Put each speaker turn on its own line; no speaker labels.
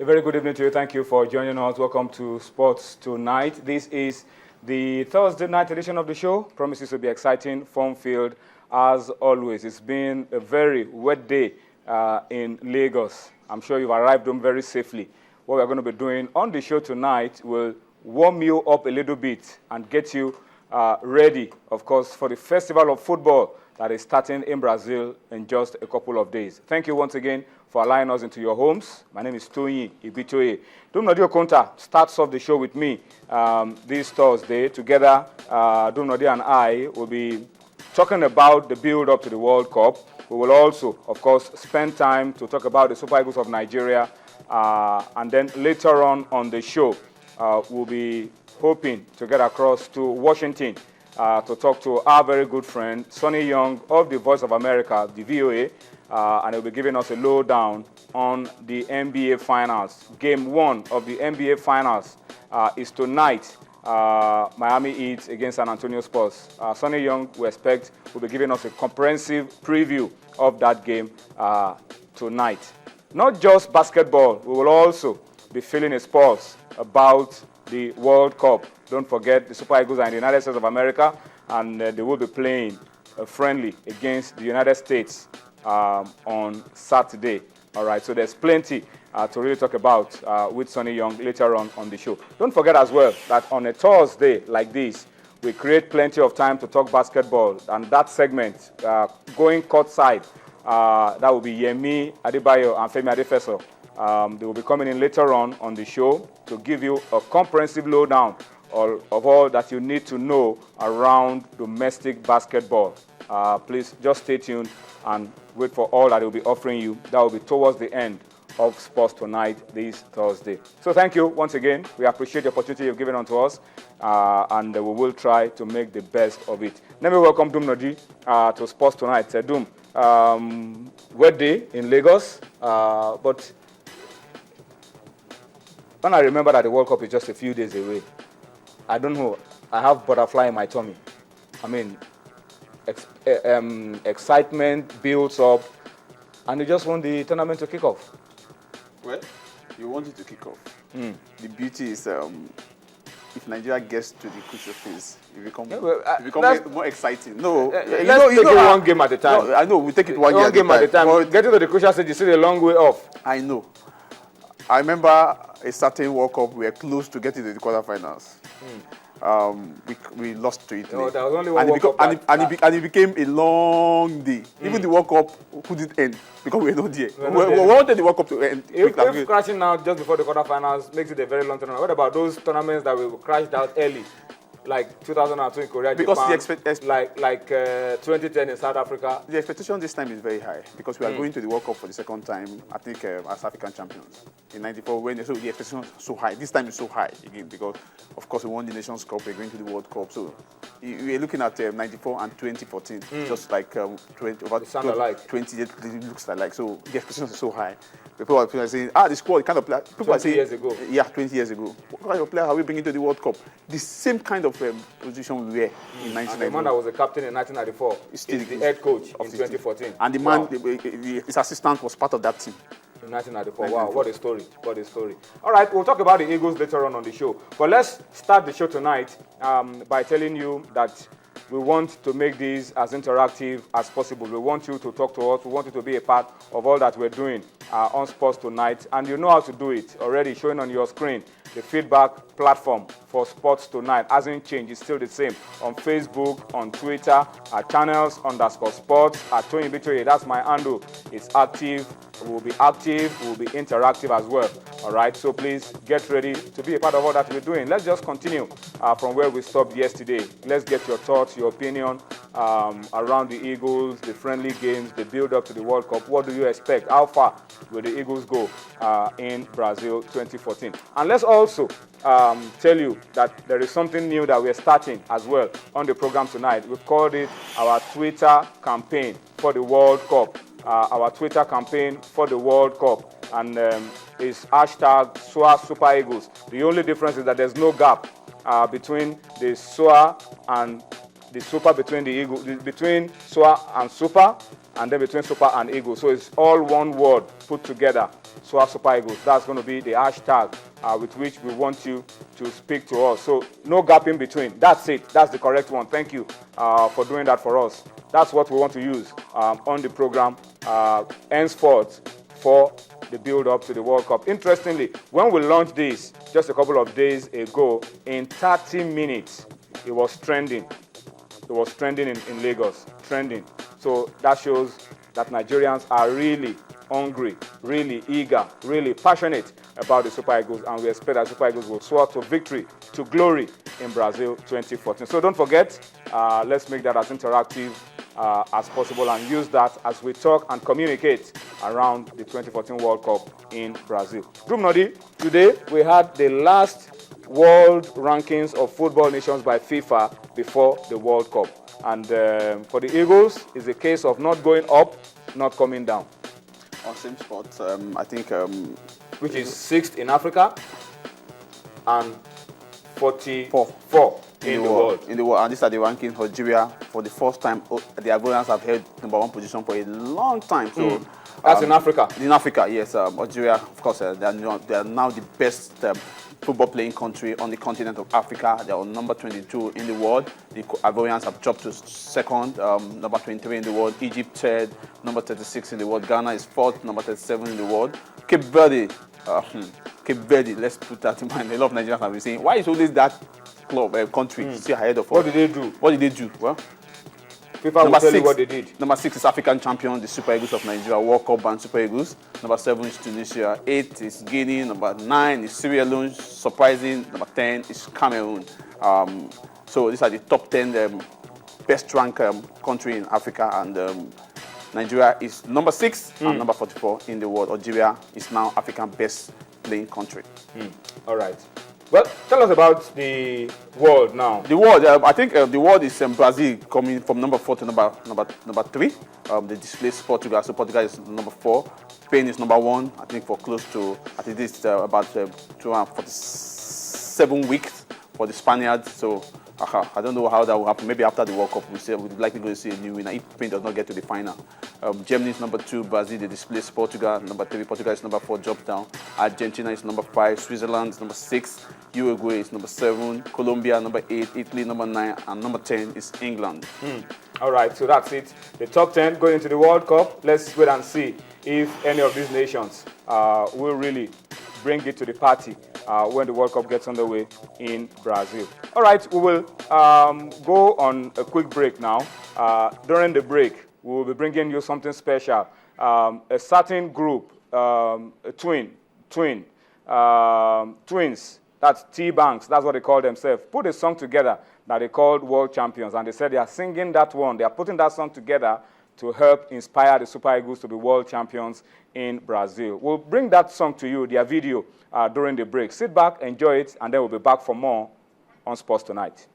A very good evening to you. Thank you for joining us. Welcome to Sports Tonight. This is the Thursday night edition of the show. Promises to be exciting, fun-filled, as always. It's been a very wet day in Lagos. I'm sure you've arrived home very safely. What we're going to be doing on the show tonight will warm you up a little bit and get you ready, of course, for the Festival of Football that is starting in Brazil in just a couple of days. Thank you once again for allowing us into your homes. My name is Tony Ibitoye. Dumnodi Okonta starts off the show with me this Thursday. Together, Dumnodi and I will be talking about the build-up to the World Cup. We will also, of course, spend time to talk about the Super Eagles of Nigeria. And then later on the show, we'll be hoping to get across to Washington to talk to our very good friend, Sonny Young of the Voice of America, the VOA, and he'll be giving us a lowdown on the NBA Finals. Game 1 of the NBA Finals is tonight. Miami Heat against San Antonio Spurs. Sonny Young, we expect, will be giving us a comprehensive preview of that game tonight. Not just basketball, we will also be feeling a pulse about the World Cup. Don't forget, the Super Eagles are in the United States of America, and they will be playing a friendly against the United States on Saturday. All right, so there's plenty to really talk about with Sonny Young later on the show. Don't forget as well that on a Thursday like this, we create plenty of time to talk basketball, and that segment, going courtside, that will be Yemi Adebayo and Femi Adefeso. They will be coming in later on the show to give you a comprehensive lowdown of all that you need to know around domestic basketball. Please just stay tuned and wait for all that they will be offering you. That will be towards the end of Sports Tonight this Thursday. So thank you once again. We appreciate the opportunity you've given unto us, and we will try to make the best of it. Let me welcome Dum Noji to Sports Tonight. Dum, wet day in Lagos, but when I remember that the World Cup is just a few days away, I don't know, I have butterfly in my tummy. I mean, excitement builds up, and you just want the tournament to kick off.
Well, you want it to kick off. The beauty is if Nigeria gets to the crucial phase, it becomes more exciting. No,
let's take it one game at a time.
No, I know, we take it one
game at a time. But getting to the crucial stage is still a long way off.
I know. I remember a certain World Cup, we were close to getting to the quarterfinals. We lost to Italy.
No, there was only one World Cup.
And it became a long day. Even the World Cup couldn't end because we were not there. We wanted the World Cup to end.
If crashing now just before the quarterfinals makes it a very long tournament, what about those tournaments that we crashed out early? Like 2002 in Korea,
because
Japan, like 2010 in South Africa.
The expectation this time is very high because we are going to the World Cup for the second time, I think, as African champions. In 94, so the expectation is so high. This time is so high again because, of course, we won the Nations Cup, we're going to the World Cup. So we're looking at 94 and 2014, just like 20 years, it looks like. So the expectation is so high. People are saying, the squad kind of player. People are saying,
20 years ago.
Yeah, 20 years ago. What kind of player are we bringing to the World Cup? The same kind of position we were in 1994.
And the man that was the captain in 1994 is the head coach in 2014.
And the man, his assistant was part of that team.
In 1994. Wow, what a story. What a story. All right, we'll talk about the Eagles later on the show. But let's start the show tonight by telling you that we want to make this as interactive as possible. We want you to talk to us. We want you to be a part of all that we're doing on Sports Tonight. And you know how to do it already, showing on your screen. The feedback platform for Sports Tonight hasn't changed. It's still the same. On Facebook, on Twitter, at channels_sports, at Tony Bitoye. That's my handle. It's active. We'll be active. We'll be interactive as well. All right. So please get ready to be a part of all that we're doing. Let's just continue from where we stopped yesterday. Let's get your thoughts, your opinion around the Eagles, the friendly games, the build-up to the World Cup. What do you expect? How far will the Eagles go in Brazil 2014? And let's also tell you that there is something new that we're starting as well on the program tonight. We've called it our Twitter campaign for the World Cup. Our Twitter campaign for the World Cup. And it's hashtag SOA Super Eagles. The only difference is that there's no gap between the SOA and the Super, between the Eagle, between SOA and Super, and then between Super and Eagle. So it's all one word put together. Swap Super Eagles. That's going to be the hashtag with which we want you to speak to us. So no gap in between. That's it. That's the correct one. Thank you for doing that for us. That's what we want to use on the program henceforth for the build-up to the World Cup. Interestingly, when we launched this just a couple of days ago, in 30 minutes, it was trending. It was trending in Lagos, trending. So that shows that Nigerians are really hungry, really eager, really passionate about the Super Eagles, and we expect that Super Eagles will soar to victory, to glory in Brazil 2014. So don't forget, let's make that as interactive as possible and use that as we talk and communicate around the 2014 World Cup in Brazil. Nodi, today we had the last world rankings of football nations by FIFA before the World Cup. And for the Eagles, it's a case of not going up, not coming down.
On same spot, I think...
which is 6th in Africa and 44 in the world.
In the world, and these are the rankings for Algeria. For the first time, the Ivorians have held #1 position for a long time. So
that's in Africa.
In Africa, yes. Algeria, of course, they are now the best football playing country on the continent of Africa. They are on number 22 in the world. The Ivorians have dropped to second, number 23 in the world. Egypt third, number 36 in the world. Ghana is fourth, number 37 in the world. Cape Verde, let's put that in mind. A lot of Nigerians have been saying, why is always that country still ahead of us?
What did they do?
What did they do? Well,
FIFA will tell you what they did.
Number 6 is African champion, the Super Eagles of Nigeria, World Cup and Super Eagles. Number 7 is Tunisia. 8 is Guinea. Number 9 is Sierra Leone, surprising. Number 10 is Cameroon. So these are the top 10 best ranked country in Africa, and Nigeria is number 6 and number 44 in the world. Algeria is now African best playing country.
All right. Well, tell us about the world now.
The world, I think the world is Brazil coming from number 4 to number 3. They displaced Portugal, so Portugal is number 4. Spain is number 1, I think, for close to, I think this is about 247 weeks for the Spaniards. So I don't know how that will happen. Maybe after the World Cup, we'd likely go to see a new winner if Spain does not get to the final. Germany is number 2, Brazil, they displaced Portugal, number 3, Portugal is number 4, dropped down. Argentina is number 5, Switzerland is number 6, Uruguay is number 7, Colombia number 8, Italy number 9, and number 10 is England.
All right, so that's it. The top 10 going into the World Cup. Let's wait and see if any of these nations will really bring it to the party when the World Cup gets underway in Brazil. All right, we will go on a quick break now. During the break, we will be bringing you something special. A certain group, twins, that's T-Banks, that's what they call themselves, put a song together that they called World Champions, and they said they are singing that one. They are putting that song together to help inspire the Super Eagles to be world champions in Brazil. We'll bring that song to you, their video, during the break. Sit back, enjoy it, and then we'll be back for more on Sports Tonight.